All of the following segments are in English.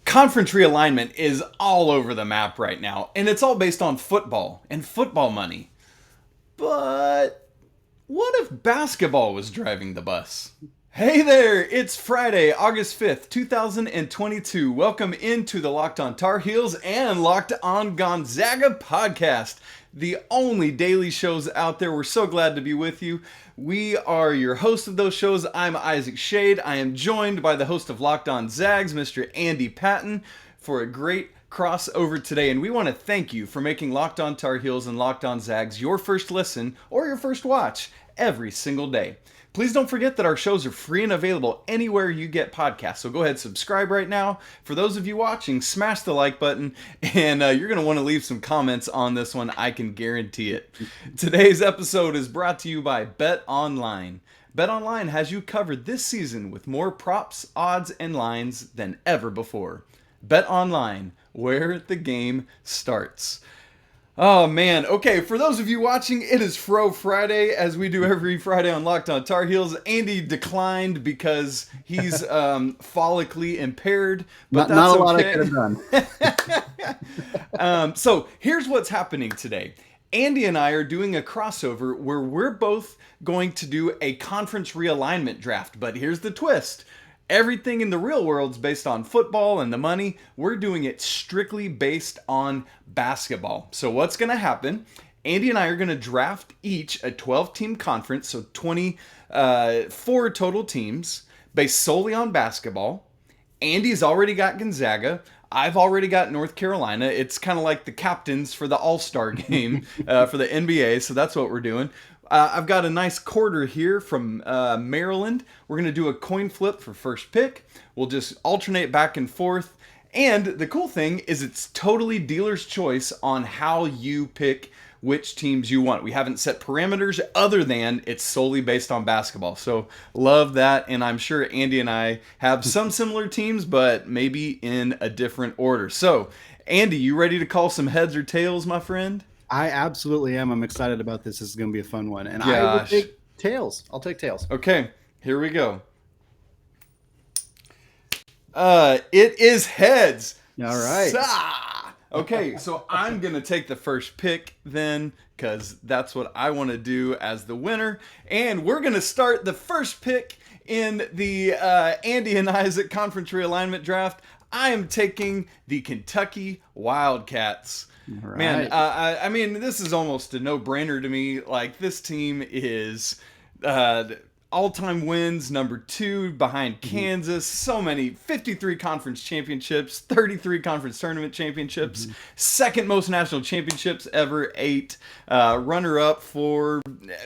Conference realignment is all over the map right now, and it's all based on football and football money. But what if basketball was driving the bus? Hey there, it's Friday, August 5th, 2022. Welcome into the Locked on Tar Heels and Locked on Gonzaga podcast, the only daily shows out there. We're so glad to be with you. We are your host of those shows. I'm Isaac Shade. I am joined by the host of Locked on Zags, Mr. Andy Patton, for a great crossover today. And we want to thank you for making Locked on Tar Heels and Locked on Zags your first listen or your first watch every single day. Please don't forget that our shows are free and available anywhere you get podcasts. So go ahead, subscribe right now. For those of you watching, smash the like button, and you're going to want to leave some comments on this one. I can guarantee it. Today's episode is brought to you by Bet Online. Bet Online has you covered this season with more props, odds, and lines than ever before. Bet Online, where the game starts. Oh man, okay, for those of you watching, it is Fro Friday, as we do every Friday on Locked on Tar Heels. Andy declined because he's follically impaired, but not that's a lot okay. I could have done. So here's what's happening today. Andy and I are doing a crossover where we're both going to do a conference realignment draft, but here's the twist. Everything in the real world's based on football and the money. We're doing it strictly based on basketball. So what's going to happen? Andy and I are going to draft each a 12-team conference, so 24 total teams based solely on basketball. Andy's already got Gonzaga. I've already got North Carolina. It's kind of like the captains for the All-Star game for the NBA, so that's what we're doing. I've got a nice quarter here from Maryland. We're going to do a coin flip for first pick. We'll just alternate back and forth. And the cool thing is it's totally dealer's choice on how you pick which teams you want. We haven't set parameters other than it's solely based on basketball. So love that. And I'm sure Andy and I have some similar teams, but maybe in a different order. So Andy, you ready to call some heads or tails, my friend? I absolutely am. I'm excited about this. This is going to be a fun one. And Gosh. I will take tails. I'll take tails. Okay, here we go. It is heads. All right. Okay, so I'm going to take the first pick then, because that's what I want to do as the winner. And we're going to start the first pick in the Andy and Isaac Conference Realignment Draft. I am taking the Kentucky Wildcats. Right. Man, I mean, this is almost a no-brainer to me. Like, this team is all-time wins, number 2 behind Kansas. So many, 53 conference championships, 33 conference tournament championships, second most national championships ever, 8. Runner-up for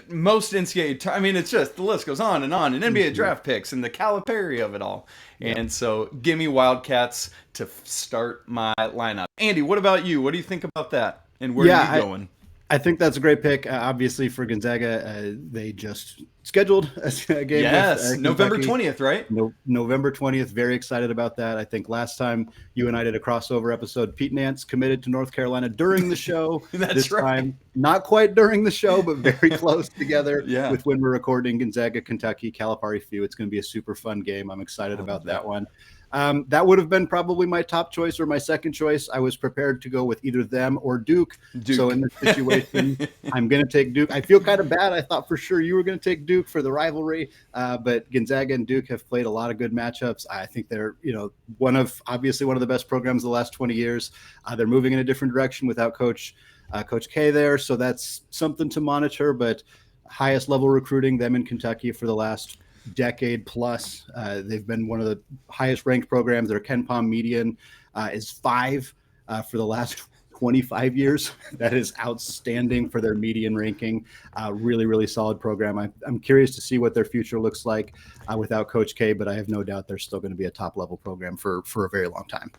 most NCAA. I mean, it's just, the list goes on, and NBA draft picks, and the Calipari of it all. Yep. And so, give me Wildcats to start my lineup. Andy, what about you? What do you think about that? And where are you going? I think that's a great pick. Obviously, for Gonzaga, they just scheduled a game. Yes, November 20th, right? November 20th. Very excited about that. I think last time you and I did a crossover episode, Pete Nance committed to North Carolina during the show. That's this right. Time, not quite during the show, but very close together Yeah. with when we're recording Gonzaga, Kentucky, Calipari Few. It's going to be a super fun game. I'm excited about that one. That would have been probably my top choice or my second choice. I was prepared to go with either them or Duke. So in this situation, I'm going to take Duke. I feel kind of bad. I thought for sure you were going to take Duke for the rivalry, but Gonzaga and Duke have played a lot of good matchups. I think they're, obviously one of the best programs of the last 20 years. They're moving in a different direction without Coach K there. So that's something to monitor, but highest level recruiting, them in Kentucky for the last decade plus. They've been one of the highest ranked programs. Their Ken Pom median is 5 for the last 25 years. That is outstanding for their median ranking. Really, really solid program. I'm curious to see what their future looks like without Coach K, but I have no doubt they're still going to be a top level program for a very long time.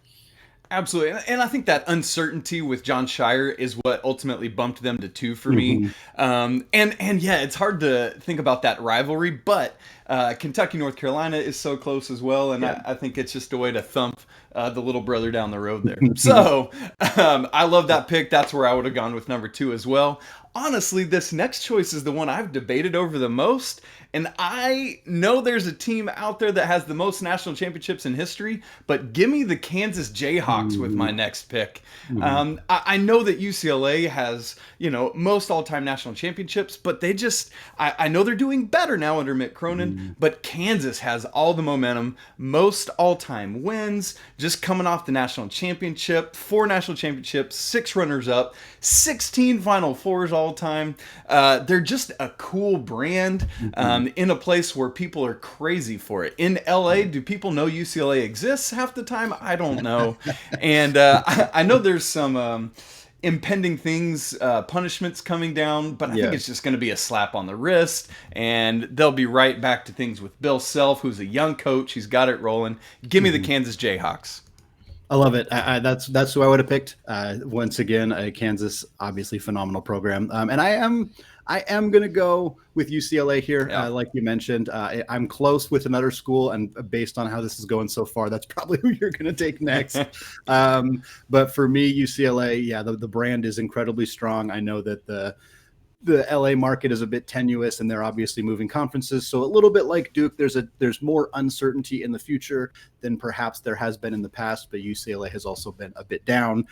Absolutely. And I think that uncertainty with John Shire is what ultimately bumped them to 2 for me. And yeah, it's hard to think about that rivalry, but Kentucky, North Carolina is so close as well. And I think it's just a way to thump the little brother down the road there. So I love that pick. That's where I would have gone with number 2 as well. honestly, this next choice is the one I've debated over the most. And I know there's a team out there that has the most national championships in history, but give me the Kansas Jayhawks with my next pick. I know that UCLA has, most all-time national championships, but I know they're doing better now under Mick Cronin, but Kansas has all the momentum, most all-time wins, just coming off the national championship, 4 national championships, 6 runners-up, 16 Final Fours all-time. They're just a cool brand. In a place where people are crazy for it. In LA, do people know UCLA exists half the time? I don't know. And I know there's some impending things, punishments coming down, but I think it's just going to be a slap on the wrist, and they'll be right back to things with Bill Self, who's a young coach. He's got it rolling. Give me the Kansas Jayhawks. I love it. That's who I would have picked. Once again, Kansas, obviously phenomenal program. And I am going to go with UCLA here. Like you mentioned, I'm close with another school, and based on how this is going so far, that's probably who you're going to take next. But for me, UCLA, the brand is incredibly strong. I know that the LA market is a bit tenuous, and they're obviously moving conferences. So a little bit like Duke, there's more uncertainty in the future than perhaps there has been in the past, but UCLA has also been a bit down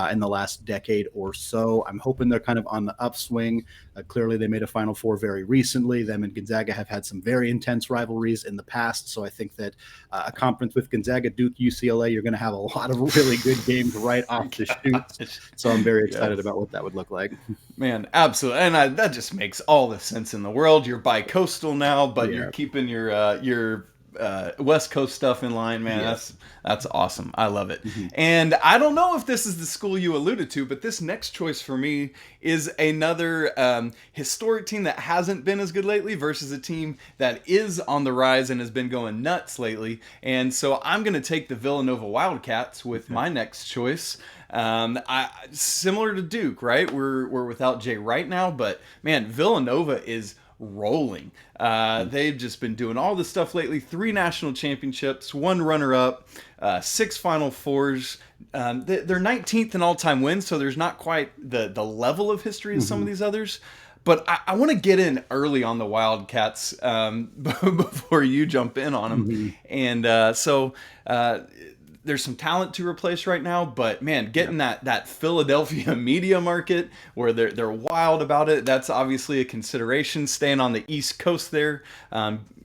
in the last decade or so. I'm hoping they're kind of on the upswing. Clearly, they made a Final Four very recently. Them and Gonzaga have had some very intense rivalries in the past, so I think that a conference with Gonzaga, Duke, UCLA, you're going to have a lot of really good games right off the shoot. So I'm very excited about what that would look like. Man, absolutely. And that just makes all the sense in the world. You're bi-coastal now, but you're keeping your West Coast stuff in line, man. That's awesome. I love it. And I don't know if this is the school you alluded to, but this next choice for me is another historic team that hasn't been as good lately versus a team that is on the rise and has been going nuts lately. And so I'm going to take the Villanova Wildcats with my next choice. Similar to Duke, right? We're without Jay right now, but man, Villanova is rolling. They've just been doing all this stuff lately. 3 national championships, 1 runner-up, 6 Final Fours. They're 19th in all-time wins, so there's not quite the level of history as some of these others. But I want to get in early on the Wildcats before you jump in on them. And so there's some talent to replace right now, but man, getting that Philadelphia media market where they're wild about it, that's obviously a consideration. Staying on the East Coast there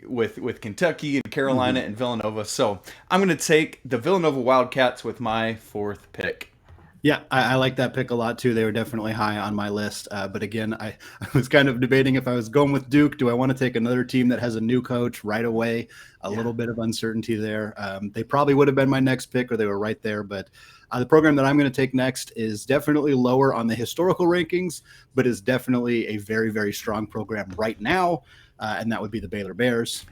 with Kentucky and Carolina and Villanova. So I'm going to take the Villanova Wildcats with my 4th pick. Yeah, I like that pick a lot too. They were definitely high on my list. But again, I was kind of debating if I was going with Duke. Do I want to take another team that has a new coach right away? A little bit of uncertainty there. They probably would have been my next pick, or they were right there. But the program that I'm going to take next is definitely lower on the historical rankings, but is definitely a very, very strong program right now. And that would be the Baylor Bears.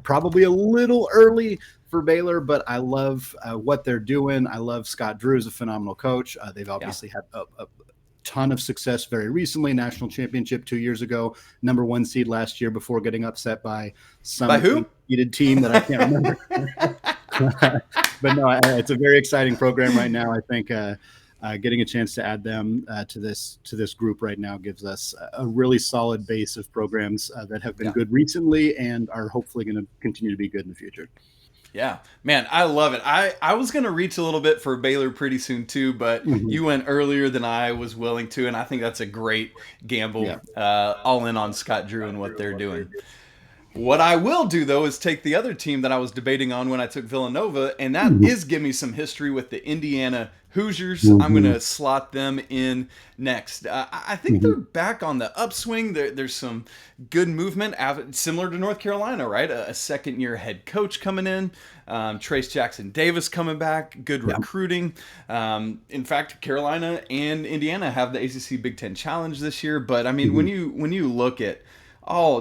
Probably a little early for Baylor, but I love what they're doing. I love Scott Drew is a phenomenal coach. They've obviously had a ton of success very recently. National championship 2 years ago, number 1 seed last year before getting upset by some heated team that I can't remember. But no, it's a very exciting program right now. I think getting a chance to add them to this group right now gives us a really solid base of programs that have been good recently and are hopefully going to continue to be good in the future. Yeah, man, I love it. I was going to reach a little bit for Baylor pretty soon too, but you went earlier than I was willing to, and I think that's a great gamble. All in on Scott Drew and what they're doing. What I will do, though, is take the other team that I was debating on when I took Villanova, and that is give me some history with the Indiana Hoosiers. I'm going to slot them in next. I think they're back on the upswing. There's some good movement, similar to North Carolina, right? A second-year head coach coming in. Trace Jackson Davis coming back. Good recruiting. In fact, Carolina and Indiana have the ACC Big Ten Challenge this year. But, I mean, when you look at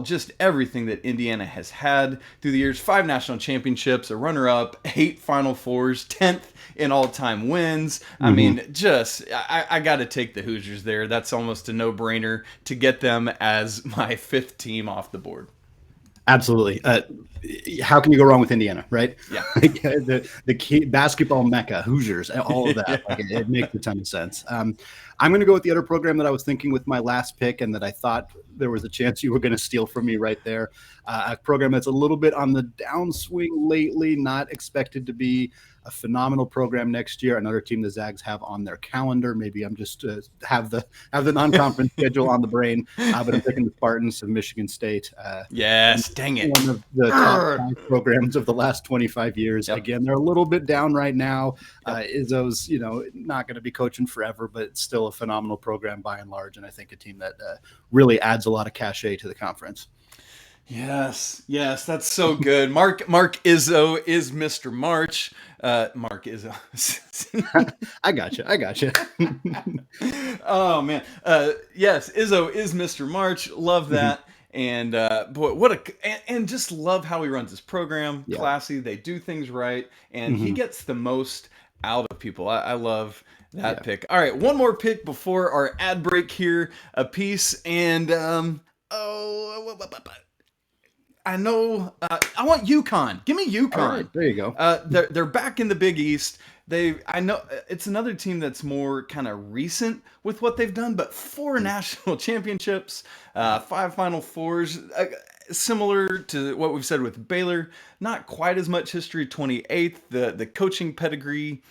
just everything that Indiana has had through the years, 5 national championships, a runner-up, 8 Final Fours, 10th in all-time wins. I mean, I got to take the Hoosiers there. That's almost a no-brainer to get them as my 5th team off the board. Absolutely. How can you go wrong with Indiana, right? Yeah. the key basketball mecca, Hoosiers, all of that. Yeah. Like, it makes a ton of sense. I'm going to go with the other program that I was thinking with my last pick and that I thought there was a chance you were going to steal from me right there. A program that's a little bit on the downswing lately, not expected to be a phenomenal program next year. Another team the Zags have on their calendar. Maybe I'm just have the non-conference schedule on the brain, but I'm picking the Spartans of Michigan State. Yes, dang it. One of the top 5 programs of the last 25 years. Yep. Again, they're a little bit down right now. Yep. Izzo's, not going to be coaching forever, but it's still a phenomenal program by and large, and I think a team that really adds a lot of cachet to the conference. Yes, that's so good. Mark Izzo is Mr. March. Mark Izzo. I gotcha. Oh man. Yes, Izzo is Mr. March. Love that. And boy, and just love how he runs his program. Yeah. Classy. They do things right, and he gets the most out of people. I love that pick. All right, one more pick before our ad break here. A piece and I know. I want UConn. Give me UConn. All right, there you go. They're back in the Big East. I know it's another team that's more kind of recent with what they've done, but 4 national championships, 5 Final Fours, similar to what we've said with Baylor. Not quite as much history. 28th. The coaching pedigree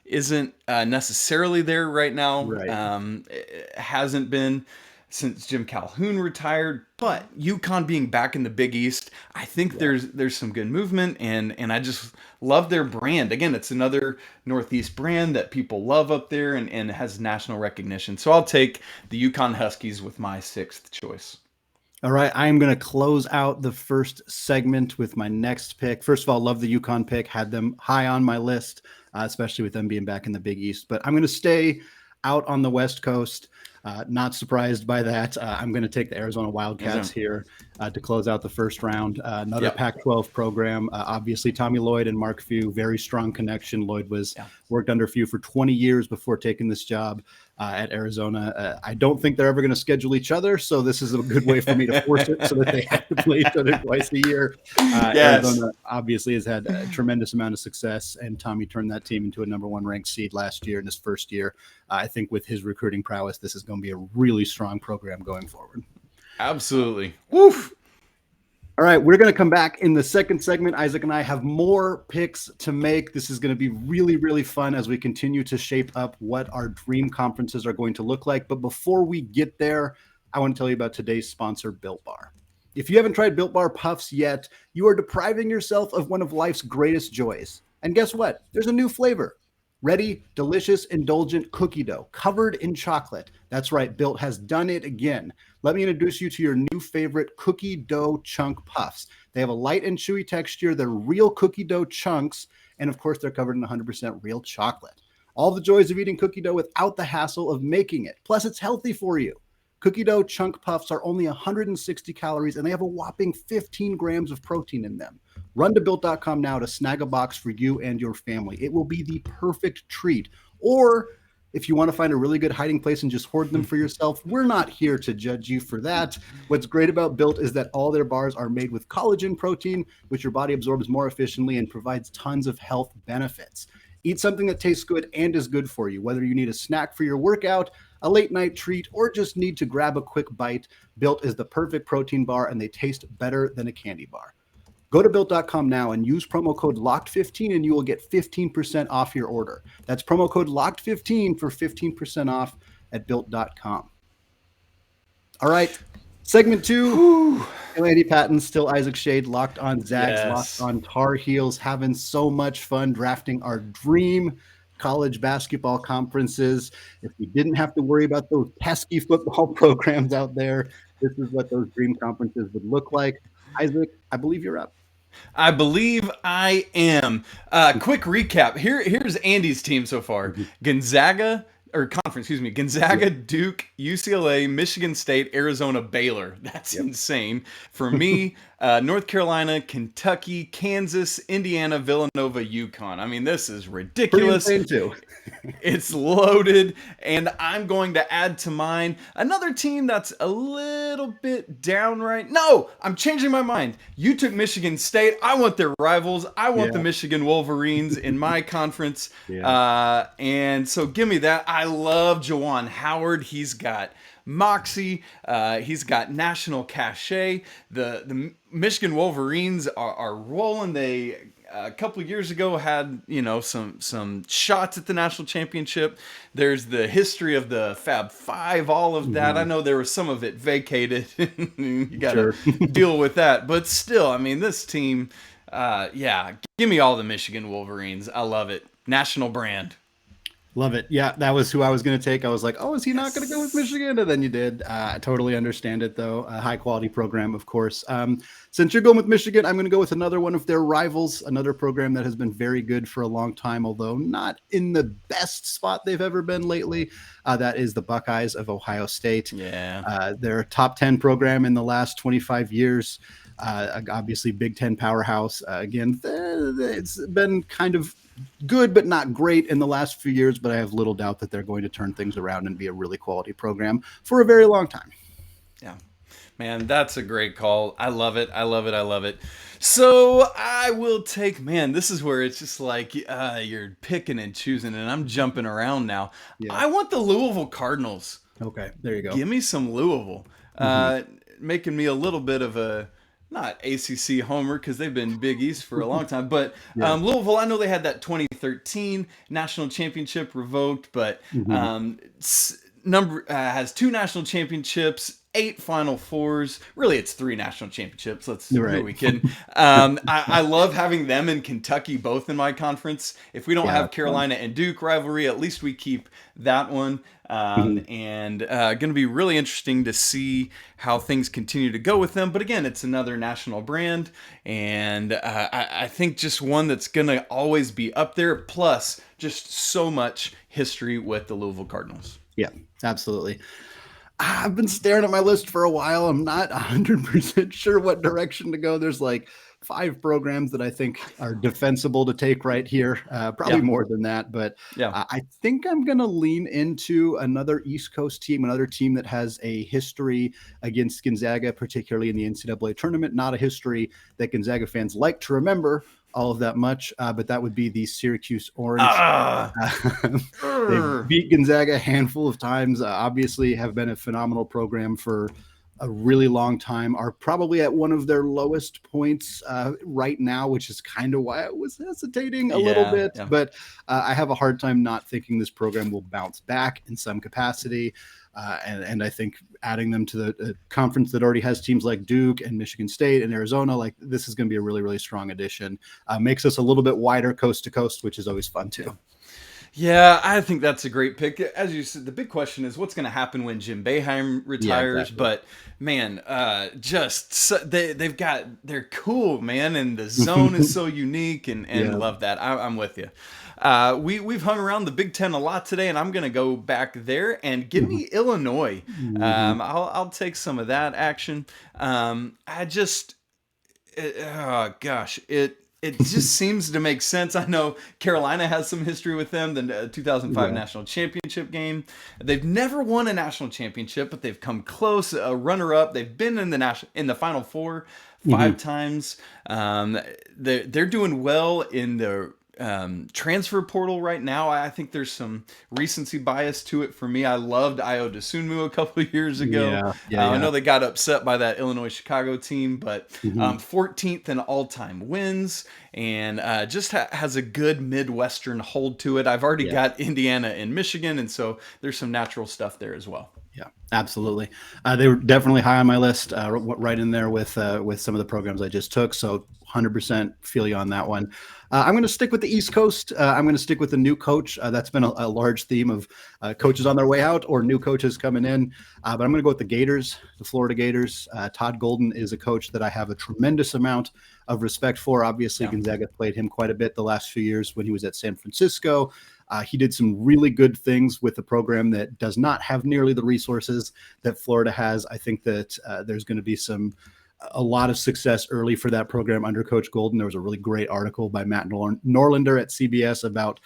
isn't necessarily there right now. Right. It hasn't been since Jim Calhoun retired, but UConn being back in the Big East, I think there's some good movement, and I just love their brand. Again, it's another Northeast brand that people love up there and has national recognition. So I'll take the UConn Huskies with my 6th choice. All right, I am going to close out the first segment with my next pick. First of all, love the UConn pick, had them high on my list, especially with them being back in the Big East. But I'm going to stay out on the West Coast. Not surprised by that. I'm going to take the Arizona Wildcats here to close out the first round. Another Pac-12 program. Obviously, Tommy Lloyd and Mark Few, very strong connection. Lloyd worked under Few for 20 years before taking this job at Arizona. I don't think they're ever going to schedule each other, so this is a good way for me to force it so that they have to play each other twice a year. Arizona obviously has had a tremendous amount of success, and Tommy turned that team into a number 1 ranked seed last year in his first year. I think with his recruiting prowess, this is going to be a really strong program going forward. Absolutely. Woof. All right, we're going to come back in the second segment. Isaac and I have more picks to make. This is going to be really, really fun as we continue to shape up what our dream conferences are going to look like. But before we get there, I want to tell you about today's sponsor, Built Bar. If you haven't tried Built Bar Puffs yet, you are depriving yourself of one of life's greatest joys. And guess what? There's a new flavor. Ready, delicious, indulgent cookie dough covered in chocolate. That's right, Built has done it again. Let me introduce you to your new favorite cookie dough chunk puffs. They have a light and chewy texture. They're real cookie dough chunks. And of course, they're covered in 100% real chocolate. All the joys of eating cookie dough without the hassle of making it. Plus, it's healthy for you. Cookie dough chunk puffs are only 160 calories, and they have a whopping 15 grams of protein in them. Run to Built.com now to snag a box for you and your family. It will be the perfect treat. Or if you want to find a really good hiding place and just hoard them for yourself, we're not here to judge you for that. What's great about Built is that all their bars are made with collagen protein, which your body absorbs more efficiently and provides tons of health benefits. Eat something that tastes good and is good for you, whether you need a snack for your workout, a late night treat, or just need to grab a quick bite. Built is the perfect protein bar, and they taste better than a candy bar. Go to Built.com now and use promo code LOCKED15 and you will get 15% off your order. That's promo code LOCKED15 for 15% off at Built.com. All right, segment 2. Andy Patton, still Isaac Shade, locked on Zags, locked on Tar Heels, having so much fun drafting our dream college basketball conferences. If we didn't have to worry about those pesky football programs out there, this is what those dream conferences would look like. Isaac, I believe you're up. I believe I am. Quick recap. Here's Andy's team so far. Gonzaga, Duke, UCLA, Michigan State, Arizona, Baylor. That's insane. For me, North Carolina, Kentucky, Kansas, Indiana, Villanova, UConn. I mean, this is ridiculous. Pretty insane too. It's loaded, and I'm going to add to mine another team that's a little bit down right. No, I'm changing my mind. You took Michigan State. I want their rivals. I want the Michigan Wolverines in my conference. And so give me that. I love Juwan Howard. He's got moxie. He's got national cachet. The Michigan Wolverines are rolling. They a couple of years ago had some shots at the national championship. There's the history of the Fab Five, all of that. I know there was some of it vacated. You got to deal with that, but still, I mean, this team, give me all the Michigan Wolverines. I love it. National brand. Love it. Yeah, that was who I was going to take. I was like, oh, is he not going to go with Michigan? And then you did. I totally understand it, though. A high-quality program, of course. Since you're going with Michigan, I'm going to go with another one of their rivals, another program that has been very good for a long time, although not in the best spot they've ever been lately. That is the Buckeyes of Ohio State. Yeah. They're a top 10 program in the last 25 years. Obviously, Big Ten powerhouse. Again, it's been kind of good, but not great in the last few years, but I have little doubt that they're going to turn things around and be a really quality program for a very long time. Yeah, man, that's a great call. I love it. I love it. I love it. So I will take, man, this is where it's just like you're picking and choosing, and I'm jumping around now. Yeah. I want the Louisville Cardinals. Okay, there you go. Give me some Louisville. Making me a little bit of a, not ACC homer because they've been Big East for a long time, but Louisville, I know they had that 2013 national championship revoked, but has 2 national championships, 8 Final Fours. Really, it's 3 national championships. Who are we kidding? I love having them and Kentucky both in my conference. If we don't have Carolina and Duke rivalry, at least we keep that one. And going to be really interesting to see how things continue to go with them. But again, it's another national brand, and I think just one that's going to always be up there. Plus, just so much history with the Louisville Cardinals. Yeah, absolutely. I've been staring at my list for a while. I'm not 100% sure what direction to go. There's like 5 programs that I think are defensible to take right here. Probably more than that, but I think I'm going to lean into another East Coast team, another team that has a history against Gonzaga, particularly in the NCAA tournament. Not a history that Gonzaga fans like to remember all of that much, but that would be the Syracuse Orange. They've beat Gonzaga a handful of times, obviously have been a phenomenal program for a really long time, are probably at one of their lowest points right now, which is kind of why I was hesitating a little bit. Yeah. But I have a hard time not thinking this program will bounce back in some capacity. And I think adding them to the conference that already has teams like Duke and Michigan State and Arizona, like this is going to be a really, really strong addition. Makes us a little bit wider coast to coast, which is always fun too. Yeah, I think that's a great pick. As you said, the big question is what's going to happen when Jim Boeheim retires. Yeah, exactly. But man, they're cool, man, and the zone is so unique, and love that. I'm with you. We've hung around the Big Ten a lot today, and I'm going to go back there and give me Illinois. I'll take some of that action. It just seems to make sense. I know Carolina has some history with them, the 2005 national championship game. They've never won a national championship, but they've come close, a runner-up. They've been in the Final Four 5 times. They're doing well in the transfer portal right now. I think there's some recency bias to it for me. I loved Ayo Dosunmu a couple of years ago. I know they got upset by that Illinois-Chicago team, but 14th in all-time wins, and just has a good Midwestern hold to it. I've already got Indiana and Michigan, and so there's some natural stuff there as well. Yeah, absolutely. They were definitely high on my list, right in there with some of the programs I just took. So 100% feel you on that one. I'm going to stick with the East Coast. I'm going to stick with the new coach. That's been a large theme of coaches on their way out or new coaches coming in. But I'm going to go with the Gators, the Florida Gators. Todd Golden is a coach that I have a tremendous amount of respect for. Obviously, Gonzaga played him quite a bit the last few years when he was at San Francisco. He did some really good things with the program that does not have nearly the resources that Florida has. I think that there's going to be some a lot of success early for that program under Coach Golden. There was a really great article by Matt Norlander at CBS about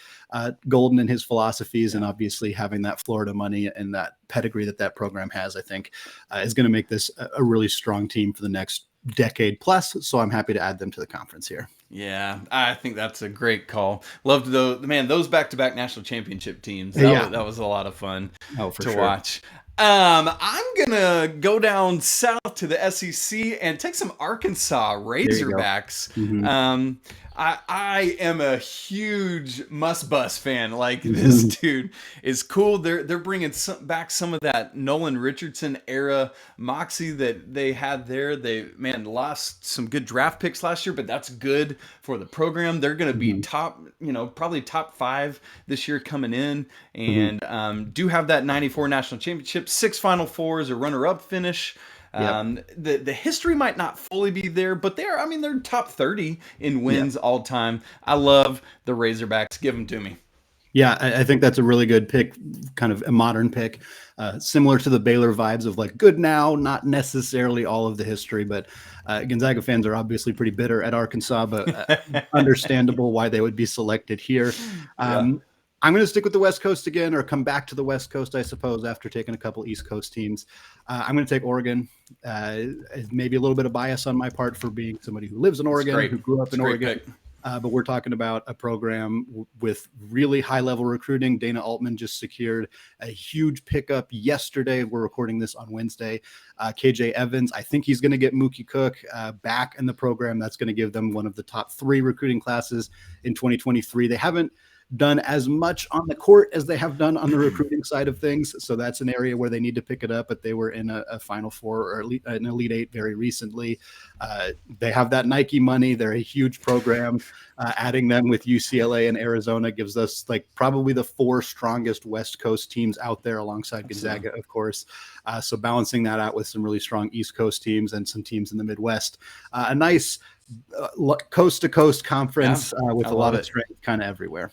Golden and his philosophies, and obviously having that Florida money and that pedigree that program has, I think, is going to make this a really strong team for the next decade plus. So I'm happy to add them to the conference here. Yeah, I think that's a great call. Loved those back-to-back national championship teams. That was a lot of fun to watch. I'm gonna go down south to the SEC and take some Arkansas Razorbacks. Mm-hmm. I am a huge Must Bus fan. Like, this dude is cool. They're bringing back some of that Nolan Richardson era moxie that they had there. They lost some good draft picks last year, but that's good for the program. They're going to be top, probably top 5 this year coming in, and do have that 94 national championship, 6 Final Fours, a runner-up finish. The history might not fully be there, but they're top 30 in wins all time. I love the Razorbacks. Give them to me. Yeah, I think that's a really good pick, kind of a modern pick, similar to the Baylor vibes of like good now, not necessarily all of the history, but Gonzaga fans are obviously pretty bitter at Arkansas, but understandable why they would be selected here. I'm going to stick with the West Coast again, or come back to the West Coast, I suppose, after taking a couple East Coast teams. I'm going to take Oregon. Maybe a little bit of bias on my part for being somebody who lives in Oregon, who grew up in Oregon. But we're talking about a program with really high-level recruiting. Dana Altman just secured a huge pickup yesterday. We're recording this on Wednesday. KJ Evans, I think he's going to get Mookie Cook back in the program. That's going to give them one of the top 3 recruiting classes in 2023. They haven't done as much on the court as they have done on the recruiting side of things. So that's an area where they need to pick it up, but they were in a Final Four or an Elite Eight very recently. They have that Nike money. They're a huge program. Adding them with UCLA and Arizona gives us like probably the 4 strongest West Coast teams out there alongside Gonzaga, of course. So balancing that out with some really strong East Coast teams and some teams in the Midwest, a nice coast to coast conference with a lot of strength kind of everywhere.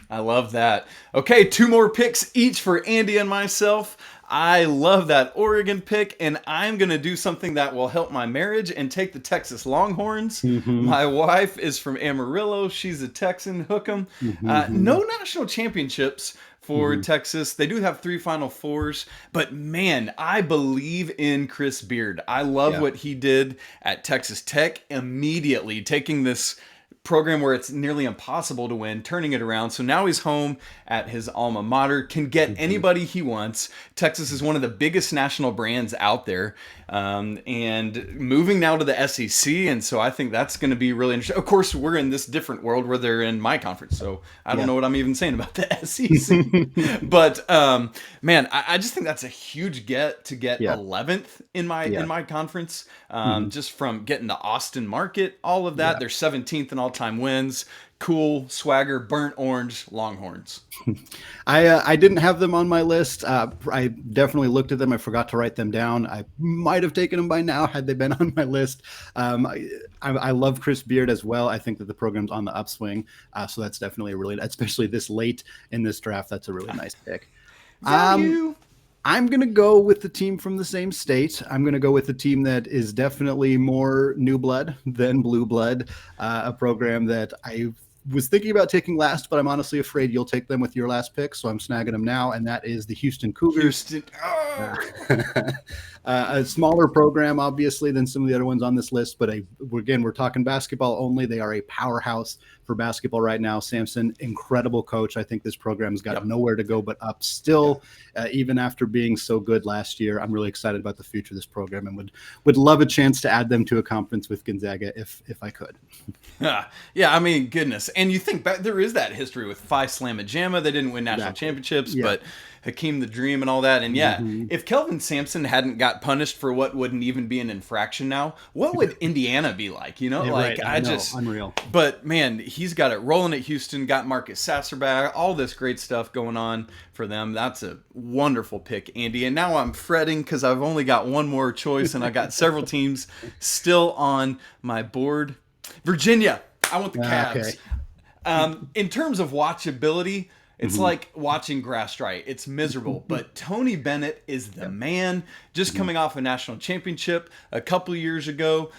I love that. Okay, 2 more picks each for Andy and myself. I love that Oregon pick, and I'm going to do something that will help my marriage and take the Texas Longhorns. My wife is from Amarillo. She's a Texan. Hook 'em. No national championships for Texas. They do have 3 Final Fours, but man, I believe in Chris Beard. I love what he did at Texas Tech, immediately taking this program where it's nearly impossible to win, turning it around. So now he's home at his alma mater, can get anybody he wants. Texas is one of the biggest national brands out there, and moving now to the SEC. And so I think that's going to be really interesting. Of course, we're in this different world where they're in my conference, so I don't know what I'm even saying about the SEC. But man, I just think that's a huge get to get 11th in my conference, just from getting the Austin market, all of that. They're 17th in all-time wins. Cool swagger, burnt orange Longhorns. I didn't have them on my list. I definitely looked at them. I forgot to write them down. I might have taken them by now had they been on my list. I love Chris Beard as well. I think that the program's on the upswing. So that's definitely especially this late in this draft, that's a really nice pick. Value. I'm going to go with the team from the same state. I'm going to go with the team that is definitely more new blood than blue blood, a program that I was thinking about taking last, but I'm honestly afraid you'll take them with your last pick, so I'm snagging them now, and that is the Houston Cougars. A smaller program, obviously, than some of the other ones on this list, but again, we're talking basketball only. They are a powerhouse for basketball right now. Sampson, incredible coach. I think this program's got nowhere to go but up still, even after being so good last year. I'm really excited about the future of this program and would love a chance to add them to a conference with Gonzaga if I could. Yeah, I mean, goodness. And you think back, there is that history with Phi Slamma Jamma. They didn't win national championships, but Hakeem the Dream and all that. And if Kelvin Sampson hadn't got punished for what wouldn't even be an infraction now, what would Indiana be like? Unreal. But man, he's got it rolling at Houston, got Marcus Sasser back, all this great stuff going on for them. That's a wonderful pick, Andy. And now I'm fretting because I've only got one more choice, and I got several teams still on my board. Virginia, I want the Cavs. In terms of watchability, It's like watching grass dry. It's miserable. But Tony Bennett is the man. Just coming off a national championship a couple years ago,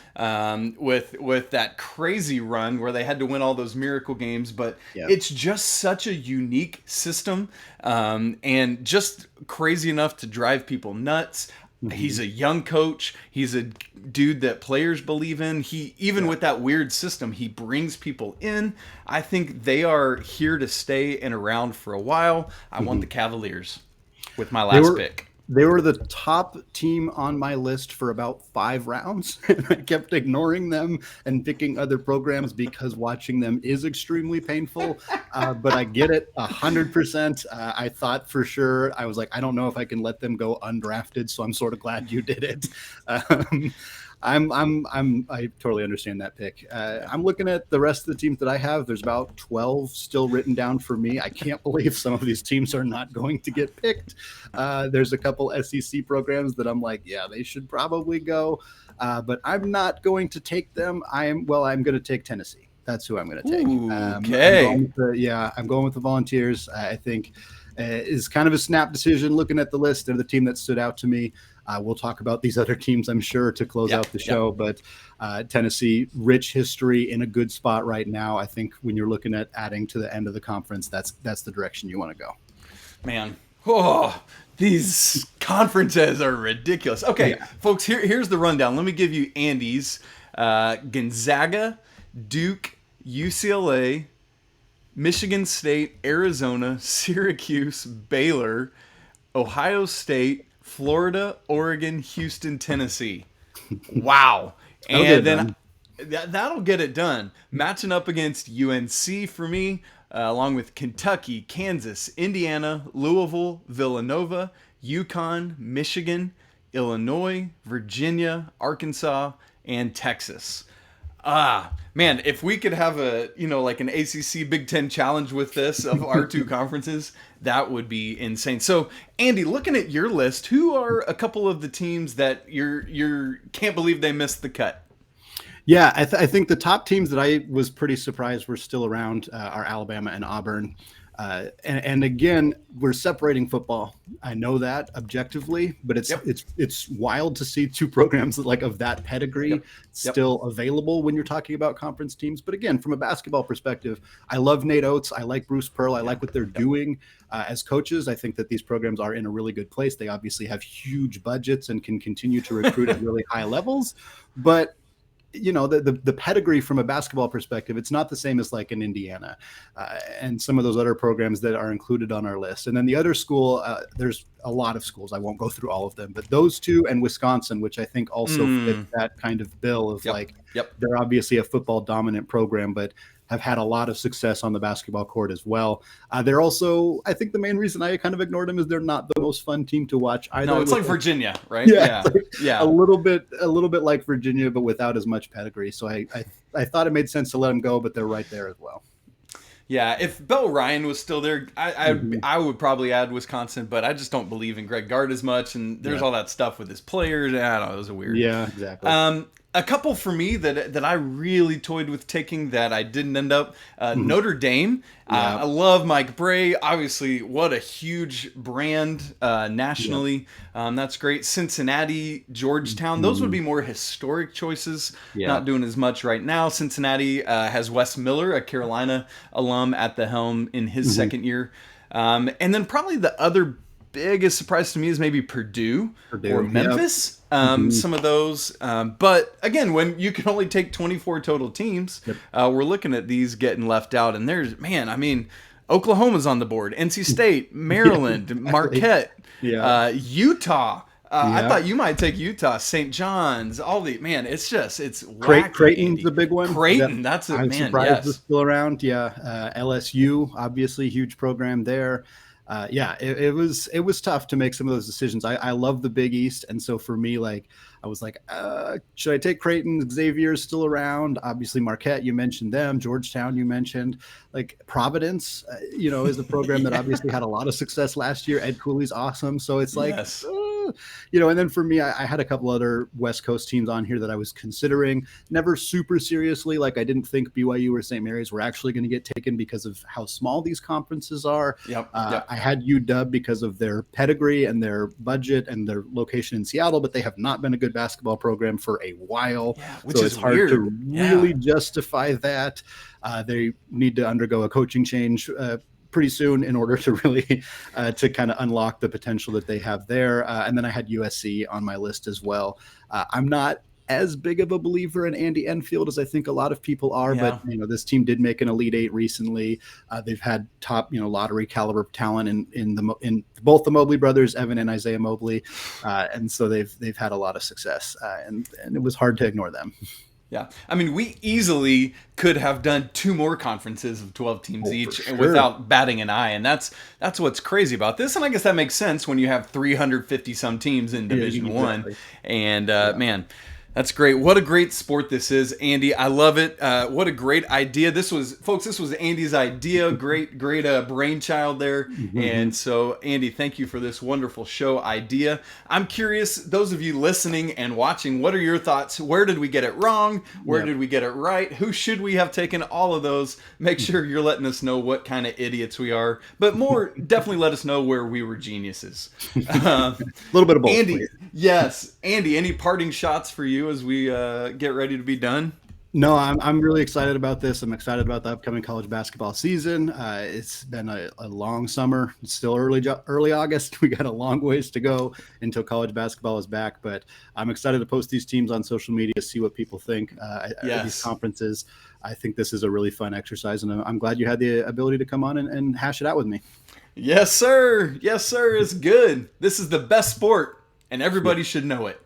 with that crazy run where they had to win all those miracle games. But it's just such a unique system, and just crazy enough to drive people nuts. He's a young coach. He's a dude that players believe in. He even with that weird system, he brings people in. I think they are here to stay and around for a while. I want the Cavaliers with my last pick. They were the top team on my list for about 5 rounds. And I kept ignoring them and picking other programs because watching them is extremely painful. But I get it 100%. I thought for sure, I was like, I don't know if I can let them go undrafted. So I'm sort of glad you did it. I totally understand that pick. I'm looking at the rest of the teams that I have. There's about 12 still written down for me. I can't believe some of these teams are not going to get picked. There's a couple SEC programs that I'm like, yeah, they should probably go. But I'm not going to take them. I'm going to take Tennessee. That's who I'm going to take. Okay. I'm going with the Volunteers. I think is kind of a snap decision. Looking at the list, they're the team that stood out to me. We'll talk about these other teams, I'm sure, to close out the show. But Tennessee, rich history, in a good spot right now. I think when you're looking at adding to the end of the conference, that's the direction you want to go. Man, these conferences are ridiculous. Okay, folks, here's the rundown. Let me give you Andy's. Gonzaga, Duke, UCLA, Michigan State, Arizona, Syracuse, Baylor, Ohio State, Florida, Oregon, Houston, Tennessee. Wow. And then that'll get it done. Matching up against UNC for me, along with Kentucky, Kansas, Indiana, Louisville, Villanova, UConn, Michigan, Illinois, Virginia, Arkansas, and Texas. Man, if we could have like an ACC Big Ten challenge with this of our 2 conferences, that would be insane. So, Andy, looking at your list, who are a couple of the teams that you can't believe they missed the cut? Yeah, I think the top teams that I was pretty surprised were still around are Alabama and Auburn. And again, we're separating football. I know that objectively, but it's wild to see 2 programs of that pedigree still available when you're talking about conference teams. But again, from a basketball perspective, I love Nate Oates. I like Bruce Pearl. I like what they're doing as coaches. I think that these programs are in a really good place. They obviously have huge budgets and can continue to recruit at really high levels. But the pedigree from a basketball perspective, it's not the same as like an Indiana and some of those other programs that are included on our list. And then the other school, there's a lot of schools. I won't go through all of them, but those 2 and Wisconsin, which I think also fit that kind of bill of they're obviously a football dominant program, but have had a lot of success on the basketball court as well. They're also, I think the main reason I kind of ignored them is they're not the most fun team to watch either. No, it's like Virginia, right? Yeah. A little bit like Virginia, but without as much pedigree. So I thought it made sense to let them go, but they're right there as well. Yeah, if Bill Ryan was still there, I would probably add Wisconsin, but I just don't believe in Greg Gard as much, and there's all that stuff with his players. I don't know, it was weird. Yeah, exactly. A couple for me that I really toyed with taking that I didn't end up. Notre Dame. I love Mike Bray. Obviously, what a huge brand nationally. That's great. Cincinnati, Georgetown. Those would be more historic choices. Not doing as much right now. Cincinnati has Wes Miller, a Carolina alum, at the helm in his second year. And then probably the other biggest surprise to me is maybe Purdue or Memphis. Some of those. But again, when you can only take 24 total teams, we're looking at these getting left out. And there's, Oklahoma's on the board, NC State, Maryland, Marquette, Utah. I thought you might take Utah, St. John's, it's wacky. Creighton's the big one. Creighton, that's a I'm man. surprised it's still around. LSU, obviously huge program there. It was tough to make some of those decisions. I love the Big East, and so for me, I was like, should I take Creighton? Xavier's still around. Obviously, Marquette, you mentioned them. Georgetown, you mentioned. Providence, is a program that obviously had a lot of success last year. Ed Cooley's awesome. So it's And then for me, I had a couple other West Coast teams on here that I was considering, never super seriously. Like I didn't think BYU or St. Mary's were actually going to get taken because of how small these conferences are. Yep. I had UW because of their pedigree and their budget and their location in Seattle, but they have not been a good basketball program for a while. Yeah, which so is it's hard weird. to really justify that. They need to undergo a coaching change pretty soon in order to really to kind of unlock the potential that they have there. And then I had USC on my list as well. I'm not as big of a believer in Andy Enfield as I think a lot of people are, but this team did make an Elite Eight recently. They've had top lottery caliber talent in both the Mobley brothers, Evan and Isaiah Mobley, and so they've had a lot of success, and it was hard to ignore them. Yeah. I mean, we easily could have done 2 more conferences of 12 teams each sure. without batting an eye. And that's what's crazy about this. And I guess that makes sense when you have 350 some teams in Division One. And man, that's great. What a great sport this is, Andy. I love it. What a great idea. This was Andy's idea. Great brainchild there. Mm-hmm. And so, Andy, thank you for this wonderful show idea. I'm curious, those of you listening and watching, what are your thoughts? Where did we get it wrong? Where did we get it right? Who should we have taken? All of those. Make sure you're letting us know what kind of idiots we are. But more, definitely let us know where we were geniuses. A little bit of both. Andy, yes. Andy, any parting shots for you as we get ready to be done? No, I'm really excited about this. I'm excited about the upcoming college basketball season. It's been a long summer. It's still early August. We got a long ways to go until college basketball is back. But I'm excited to post these teams on social media, see what people think at these conferences. I think this is a really fun exercise, and I'm glad you had the ability to come on and hash it out with me. Yes, sir. Yes, sir. It's good. This is the best sport, and everybody should know it.